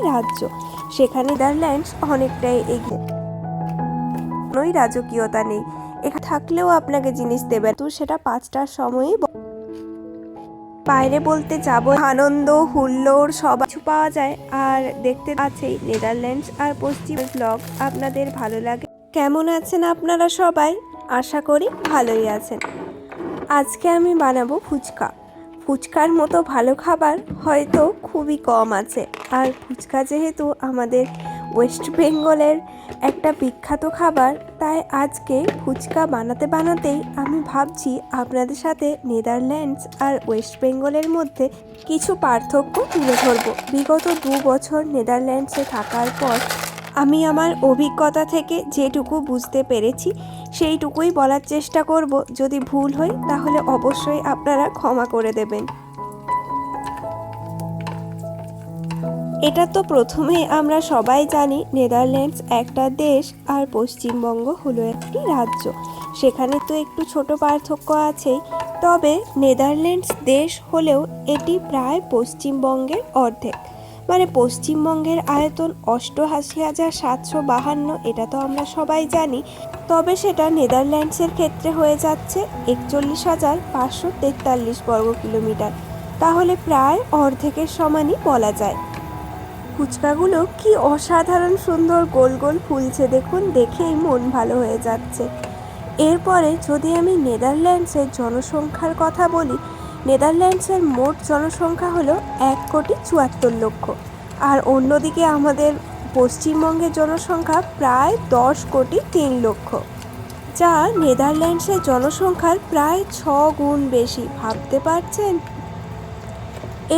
রাজ্য, সেখানে নেদারল্যান্ডস অনেকটাই এগিয়ে। কোনোই রাজকীয়তা নেই, এখানে থাকলেও আপনাকে জিনিস দেবে, তো সেটা 5টার সময়ই। বাইরে বলতে যাব, আনন্দ হুল্লোড় সব কিছু পাওয়া যায়। আর দেখতে আছেই নেদারল্যান্ডস আর পশ্চিম ব্লগ আপনাদের ভালো লাগে। কেমন আছেন আপনারা সবাই? আশা করি ভালোই আছেন। আজকে আমি বানাবো ফুচকা। ফুচকার মতো ভালো খাবার হয়তো খুবই কম আছে। আর ফুচকা যেহেতু আমাদের ওয়েস্ট বেঙ্গলের একটা বিখ্যাত খাবার, তাই আজকে ফুচকা বানাতে বানাতেই আমি ভাবছি আপনাদের সাথে নেদারল্যান্ডস আর ওয়েস্ট বেঙ্গলের মধ্যে কিছু পার্থক্য তুলে ধরবো। বিগত 2 বছর নেদারল্যান্ডসে থাকার পর আমি আমার অভিজ্ঞতা থেকে যেটুকু বুঝতে পেরেছি সেইটুকুই বলার চেষ্টা করব। যদি ভুল হয় তাহলে অবশ্যই আপনারা ক্ষমা করে দেবেন। এটা তো প্রথমে আমরা সবাই জানি নেদারল্যান্ডস একটা দেশ আর পশ্চিমবঙ্গ হলো একটি রাজ্য, সেখানে তো একটু ছোট পার্থক্য আছেই। তবে নেদারল্যান্ডস দেশ হলেও এটি প্রায় পশ্চিমবঙ্গের অর্ধেক, মানে পশ্চিমবঙ্গের আয়তন 88,752, এটা তো আমরা সবাই জানি। তবে সেটা নেদারল্যান্ডসের ক্ষেত্রে হয়ে যাচ্ছে 41,543 বর্গ কিলোমিটার, তাহলে প্রায় অর্ধেকের সমানই বলা যায়। ফুচকাগুলো কি অসাধারণ সুন্দর গোল গোল ফুলছে, দেখুন, দেখেই মন ভালো হয়ে যাচ্ছে। এরপরে যদি আমি নেদারল্যান্ডসের জনসংখ্যার কথা বলি, নেদারল্যান্ডসের মোট জনসংখ্যা হলো 1,74,00,000, আর অন্যদিকে আমাদের পশ্চিমবঙ্গের জনসংখ্যা প্রায় 10,03,00,000, যা নেদারল্যান্ডসের জনসংখ্যার প্রায় 6 গুণ বেশি। ভাবতে পারছেন?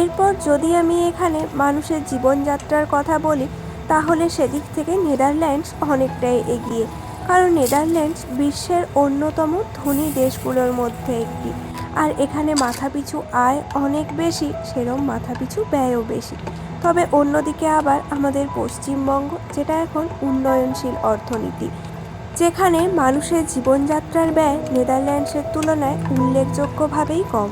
এরপর যদি আমি এখানে মানুষের জীবনযাত্রার কথা বলি, তাহলে সেদিক থেকে নেদারল্যান্ডস অনেকটাই এগিয়ে, কারণ নেদারল্যান্ডস বিশ্বের অন্যতম ধনী দেশগুলোর মধ্যে একটি। আর এখানে মাথাপিছু আয় অনেক বেশি, সেরকম মাথাপিছু ব্যয়ও বেশি। তবে অন্যদিকে আবার আমাদের পশ্চিমবঙ্গ, যেটা এখন উন্নয়নশীল অর্থনীতি, যেখানে মানুষের জীবনযাত্রার ব্যয় নেদারল্যান্ডসের তুলনায় উল্লেখযোগ্যভাবেই কম।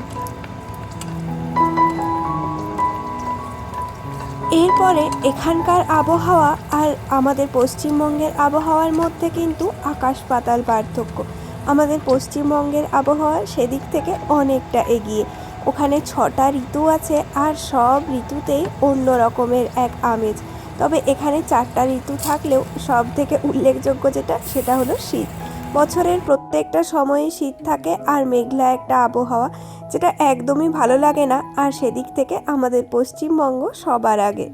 এরপরে এখানকার আবহাওয়া আর আমাদের পশ্চিমবঙ্গের আবহাওয়ার মধ্যে কিন্তু আকাশ পাতাল পার্থক্য। আমাদের পশ্চিমবঙ্গের আবহাওয়া সেদিক থেকে অনেকটা এগিয়ে, ওখানে 6টা ঋতু আছে আর সব ঋতুতেই অন্য রকমের এক আমেজ। তবে এখানে 4টা ঋতু থাকলেও সব থেকে উল্লেখযোগ্য যেটা, সেটা হলো শীত। বছরের প্রত্যেকটা সময়ে শীত থাকে আর মেঘলা একটা আবহাওয়া, যেটা একদমই ভালো লাগে না। আর সেদিক থেকে আমাদের পশ্চিমবঙ্গ সবার আগে।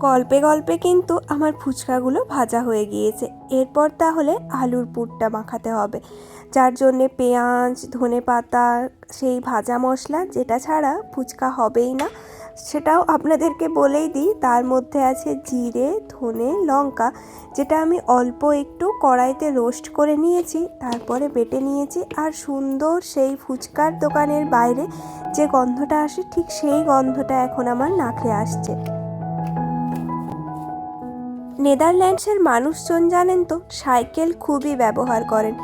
গল্পে গল্পে কিন্তু আমার ফুচকাগুলো ভাজা হয়ে গিয়েছে। এরপর তাহলে আলুর পুরটা মাখাতে হবে, যার জন্যে পেঁয়াজ, ধনেপাতা, সেই ভাজা মশলা, যেটা ছাড়া ফুচকা হবেই না, সেটাও আপনাদেরকে বলেই দিই। তার মধ্যে আছে জিরে, ধনে, লঙ্কা, যেটা আমি অল্প একটু কড়াইতে রোস্ট করে নিয়েছি, তারপরে বেটে নিয়েছি। আর সুন্দর সেই ফুচকার দোকানের বাইরে যে গন্ধটা আসে, ঠিক সেই গন্ধটা এখন আমার নাকে আসছে। নেদারল্যান্ডসের মানুষজন জানেন তো সাইকেল খুবই ব্যবহার করেন।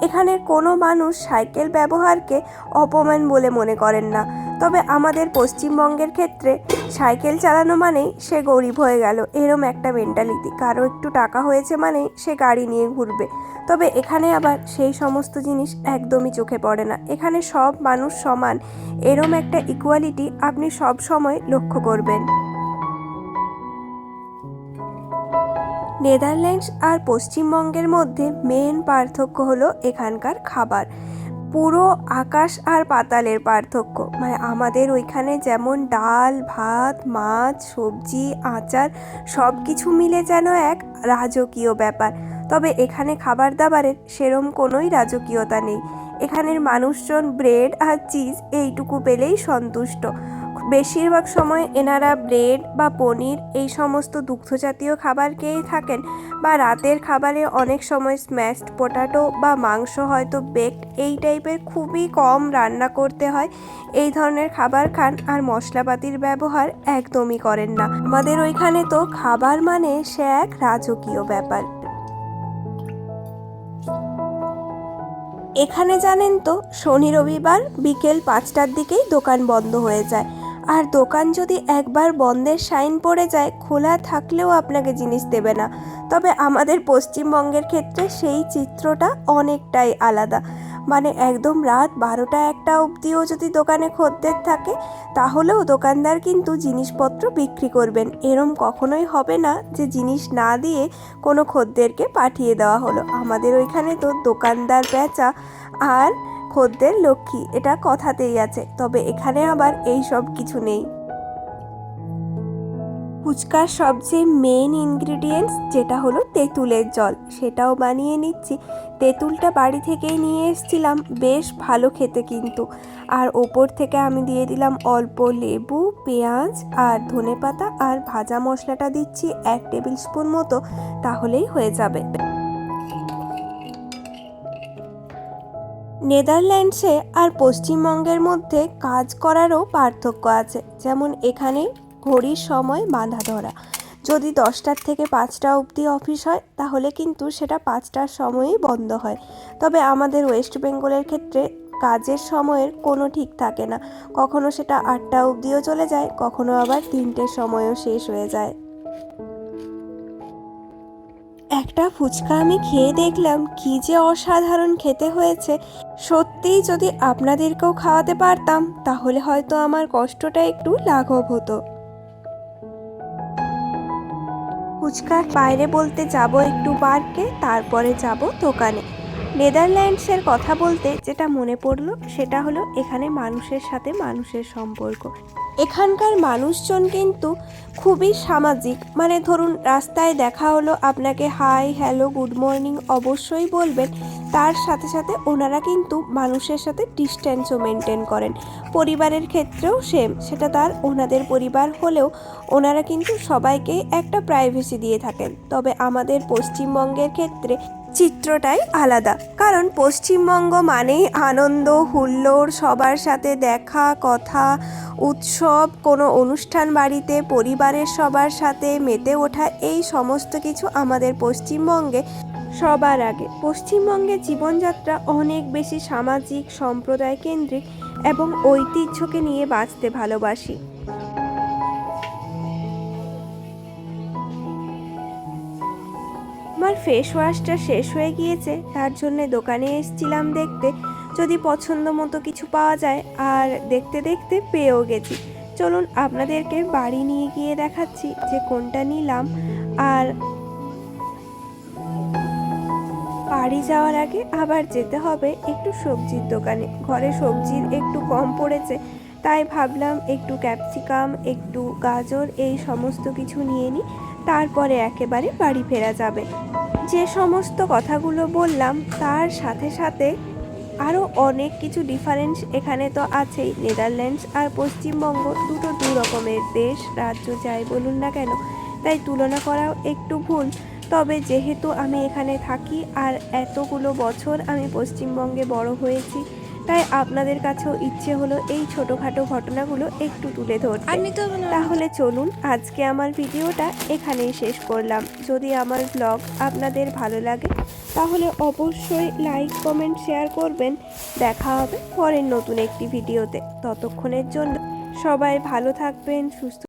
এখানের কোনো মানুষ সাইকেল ব্যবহারকে অপমান বলে মনে করেন না। তবে আমাদের পশ্চিমবঙ্গের ক্ষেত্রে সাইকেল চালানো মানেই সে গরিব হয়ে গেল, এরম একটা মেন্টালিটি। কারো একটু টাকা হয়েছে মানেই সে গাড়ি নিয়ে ঘুরবে। তবে এখানে আবার সেই সমস্ত জিনিস একদমই চোখে পড়ে না। এখানে সব মানুষ সমান, এরম একটা ইকুয়ালিটি আপনি সব সময় লক্ষ্য করবেন। নেদারল্যান্ডস আর পশ্চিমবঙ্গের মধ্যে মেন পার্থক্য হলো এখানকার খাবার। পুরো আকাশ আর পাতালের পার্থক্য। মানে আমাদের ওইখানে যেমন ডাল, ভাত, মাছ, সবজি, আচার সব কিছু মিলে যেন এক রাজকীয় ব্যাপার, তবে এখানে খাবার দাবারের সেরম কোনোই রাজকীয়তা নেই। এখানের মানুষজন ব্রেড আর চিজ এইটুকু পেলেই সন্তুষ্ট। বেশিরভাগ সময় এনারা ব্রেড বা পনির এই সমস্ত দুগ্ধজাতীয় খাবার খেয়েই থাকেন, বা রাতের খাবারে অনেক সময় স্ম্যাশড পটাটো বা মাংস, হয়তো বেকড, এই টাইপের খুবই কম রান্না করতে হয়। এই ধরনের খাবার খান আর মশলাপাতির ব্যবহার একদমই করেন না। আমাদের ওইখানে তো খাবার মানে সে এক রাজকীয় ব্যাপার। এখানে জানেন তো শনি রবিবার বিকেল 5টার দিকেই দোকান বন্ধ হয়ে যায়। আর দোকান যদি একবার বন্ধের সাইন পড়ে যায়, খোলা থাকলেও আপনাকে জিনিস দেবে না। তবে আমাদের পশ্চিমবঙ্গের ক্ষেত্রে সেই চিত্রটা অনেকটাই আলাদা। মানে একদম রাত 12টা-1টা অবধিও যদি দোকানে খদ্দের থাকে, তাহলেও দোকানদার কিন্তু জিনিসপত্র বিক্রি করবেন। এরম কখনোই হবে না যে জিনিস না দিয়ে কোনো খদ্দেরকে পাঠিয়ে দেওয়া হলো। আমাদের ওইখানে তো দোকানদার বেচা আর খদ্দের লক্ষ্মী, এটা কথাতেই আছে। তবে এখানে আবার এই সব কিছু নেই। ফুচকার সবচেয়ে মেন ইনগ্রিডিয়েন্টস যেটা হলো তেঁতুলের জল, সেটাও বানিয়ে নিচ্ছি। তেঁতুলটা বাড়ি থেকেই নিয়ে এসেছিলাম, বেশ ভালো খেতে কিন্তু। আর ওপর থেকে আমি দিয়ে দিলাম অল্প লেবু, পেঁয়াজ আর ধনেপাতা, আর ভাজা মশলাটা দিচ্ছি 1 টেবিল স্পুন মতো, তাহলেই হয়ে যাবে। নেদারল্যান্ডসে আর পশ্চিমবঙ্গের মধ্যে কাজ করারও পার্থক্য আছে। যেমন এখানে ঘড়ির সময় বাঁধা ধরা, যদি 10টার থেকে 5টা অবধি অফিস হয়, তাহলে কিন্তু সেটা 5টার সময়ই বন্ধ হয়। তবে আমাদের ওয়েস্ট বেঙ্গলের ক্ষেত্রে কাজের সময়ের কোনো ঠিক থাকে না, কখনো সেটা 8টা অবধিও চলে যায়, কখনো আবার 3টের সময়ও শেষ হয়ে যায়। একটা ফুচকা আমি খেয়ে দেখলাম, কি যে অসাধারণ খেতে হয়েছে। সত্যিই যদি আপনাদেরকেও খাওয়াতে পারতাম, তাহলে হয়তো আমার কষ্টটা একটু লাঘব হতো। ফুচকার বাইরে বলতে যাব একটু পার্কে, তারপরে যাব দোকানে। নেদারল্যান্ডসের কথা বলতে যেটা মনে পড়লো, সেটা হলো এখানে মানুষের সাথে মানুষের সম্পর্ক। এখানকার মানুষজন কিন্তু খুবই সামাজিক। মানে ধরুন রাস্তায় দেখা হলো, আপনাকে হাই, হ্যালো, গুড মর্নিং অবশ্যই বলবেন। তার সাথে সাথে ওনারা কিন্তু মানুষের সাথে ডিস্ট্যান্সও মেনটেন করেন। পরিবারের ক্ষেত্রেও সেম, সেটা তার ওনাদের পরিবার হলেও ওনারা কিন্তু সবাইকে একটা প্রাইভেসি দিয়ে থাকেন। তবে আমাদের পশ্চিমবঙ্গের ক্ষেত্রে চিত্রটাই আলাদা, কারণ পশ্চিমবঙ্গ মানেই আনন্দ, হুল্লোড়, সবার সাথে দেখা, কথা, উৎসব, কোনো অনুষ্ঠান বাড়িতে পরিবারের সবার সাথে মেতে ওঠা, এই সমস্ত কিছু আমাদের পশ্চিমবঙ্গে সবার আগে। পশ্চিমবঙ্গের জীবনযাত্রা অনেক বেশি সামাজিক, সম্প্রদায় কেন্দ্রিক এবং ঐতিহ্যকে নিয়ে বাঁচতে ভালোবাসি। আমার ফেস ওয়াশটা শেষ হয়ে গিয়েছে, তার জন্যে দোকানে এসেছিলাম দেখতে যদি পছন্দ মতো কিছু পাওয়া যায়, আর দেখতে দেখতে পেয়েও গেছি। চলুন আপনাদেরকে বাড়ি নিয়ে গিয়ে দেখাচ্ছি যে কোনটা নিলাম। আর বাড়ি যাওয়ার আগে আবার যেতে হবে একটু সবজির দোকানে। ঘরে সবজির একটু কম পড়েছে, তাই ভাবলাম একটু ক্যাপসিকাম, একটু গাজর, এই সমস্ত কিছু নিয়ে নিই, তারপরে একেবারে বাড়ি ফেরা যাবে। যে সমস্ত কথাগুলো বললাম, তার সাথে সাথে আরও অনেক কিছু ডিফারেন্স এখানে তো আছেই। নেদারল্যান্ডস আর পশ্চিমবঙ্গ দুটো দু রকমের দেশ, রাজ্য যাই বলুন না কেন, তাই তুলনা করাও একটু ভুল। তবে যেহেতু আমি এখানে থাকি আর এতগুলো বছর আমি পশ্চিমবঙ্গে বড় হয়েছি, তাই আপনাদের কাছেও ইচ্ছে হলো এই ছোটোখাটো ঘটনাগুলো একটু তুলে ধরতে। তাহলে চলুন আজকে আমার ভিডিওটা এখানেই শেষ করলাম। যদি আমার ব্লগ আপনাদের ভালো লাগে, তাহলে অবশ্যই লাইক, কমেন্ট, শেয়ার করবেন। দেখা হবে পরের নতুন একটি ভিডিওতে। ততক্ষণের জন্য সবাই ভালো থাকবেন, সুস্থ